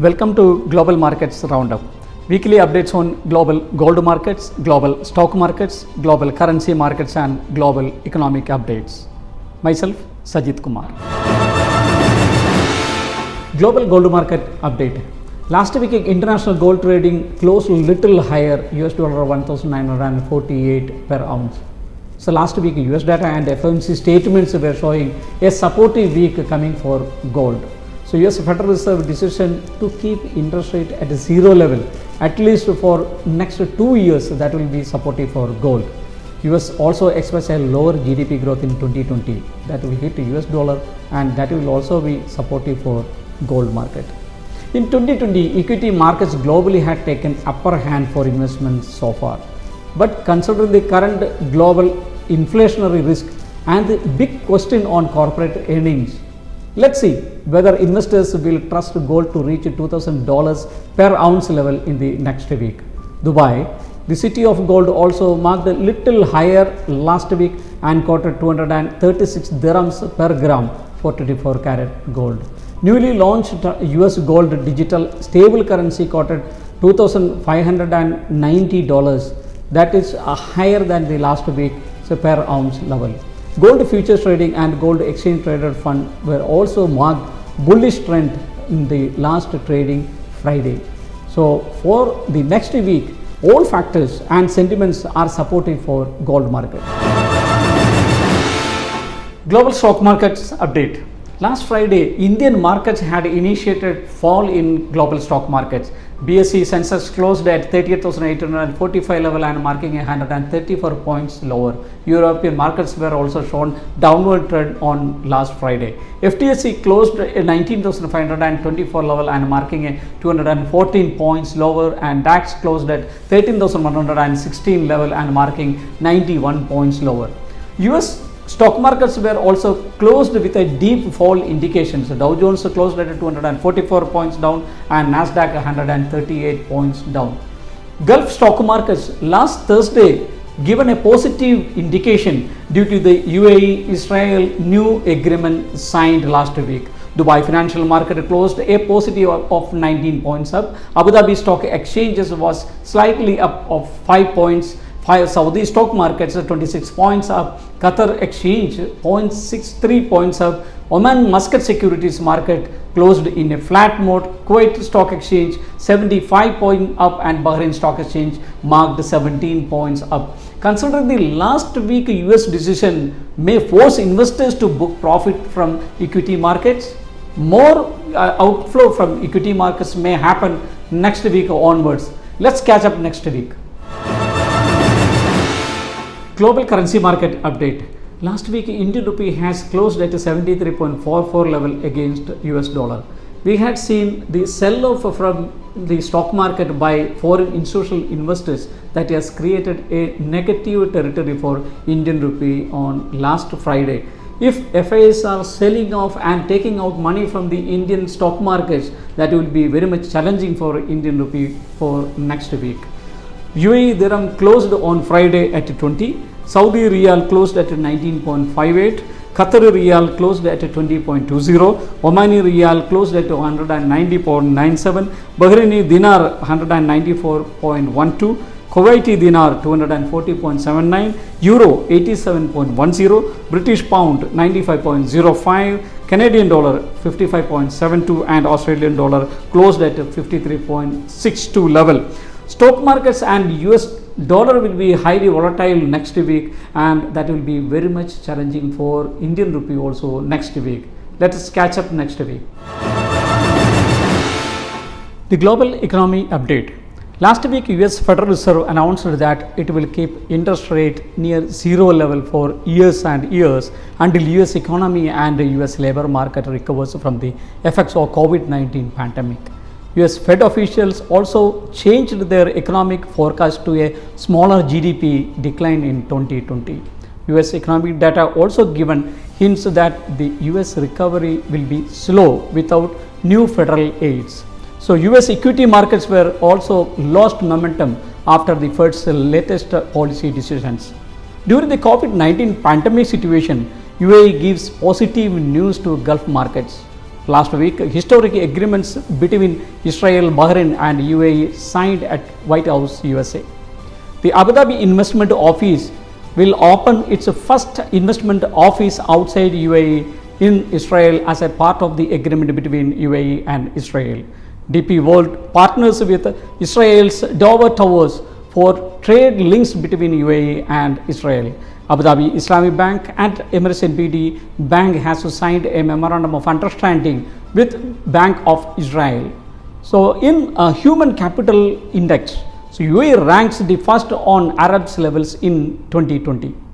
Welcome to Global Markets Roundup. Weekly updates on global gold markets, global stock markets, global currency markets and global economic updates. Myself, Sajith Kumar. Global gold market update. Last week international gold trading closed a little higher, US dollar 1948 per ounce. So last week US data and FOMC statements were showing a supportive week coming for gold. So US Federal Reserve decision to keep interest rate at a zero level at least for next 2 years, that will be supportive for gold. US also expects a lower GDP growth in 2020 that will hit US dollar and that will also be supportive for gold market. In 2020, equity markets globally had taken upper hand for investments so far. But considering the current global inflationary risk and the big question on corporate earnings, let's see whether investors will trust gold to reach $2,000 per ounce level in the next week. Dubai, the city of gold, also marked a little higher last week and quoted 236 dirhams per gram for 24 karat gold. Newly launched US gold digital stable currency quoted $2,590. That is higher than the last week per ounce level. Gold futures trading and gold exchange traded fund were also marked bullish trend in the last trading Friday. So for the next week, all factors and sentiments are supportive for gold market. Global stock markets update. Last Friday, Indian markets had initiated fall in global stock markets. BSE Sensex closed at 38,845 level and marking 134 points lower. European markets were also shown downward trend on last Friday. FTSE closed at 19,524 level and marking a 214 points lower, and DAX closed at 13,116 level and marking 91 points lower. US stock markets were also closed with a deep fall indications. Dow Jones closed at 244 points down and Nasdaq 138 points down. Gulf stock markets last Thursday given a positive indication due to the UAE-Israel new agreement signed last week. Dubai financial market closed a positive of 19 points up. Abu Dhabi stock exchanges was slightly up of 5 points. Saudi stock markets 26 points up, Qatar exchange 0.63 points up, Oman Muscat securities market closed in a flat mode, Kuwait stock exchange 75 points up and Bahrain stock exchange marked 17 points up. Considering the last week US decision may force investors to book profit from equity markets, more outflow from equity markets may happen next week onwards. Let's catch up next week. Global currency market update. Last week Indian rupee has closed at 73.44 level against US dollar. We had seen the sell off from the stock market by foreign institutional investors that has created a negative territory for Indian rupee on last Friday. If FIs are selling off and taking out money from the Indian stock markets, that will be very much challenging for Indian rupee for next week. UAE dirham closed on Friday at 20. Saudi Riyal closed at 19.58, Qatari Riyal closed at 20.20, Omani Riyal closed at 190.97, Bahraini Dinar 194.12, Kuwaiti Dinar 240.79, Euro 87.10, British Pound 95.05, Canadian Dollar 55.72 and Australian Dollar closed at 53.62 level. Stock markets and US dollar will be highly volatile next week and that will be very much challenging for Indian rupee also next week. Let us catch up next week. The global economy update. Last week US Federal Reserve announced that it will keep interest rate near zero level for years and years until US economy and US labor market recovers from the effects of COVID-19 pandemic. US Fed officials also changed their economic forecast to a smaller GDP decline in 2020. US economic data also given hints that the US recovery will be slow without new federal aids. So US equity markets were also lost momentum after the Fed's latest policy decisions. During the COVID-19 pandemic situation, UAE gives positive news to Gulf markets. last week, historic agreements between Israel, Bahrain and UAE signed at White House, USA. The Abu Dhabi Investment Office will open its first investment office outside UAE in Israel as a part of the agreement between UAE and Israel. DP World partners with Israel's Dover Towers for trade links between UAE and Israel. Abu Dhabi Islamic Bank and Emirates NBD Bank has signed a memorandum of understanding with Bank of Israel. So in human capital index, so UAE ranks the first on Arabs levels in 2020.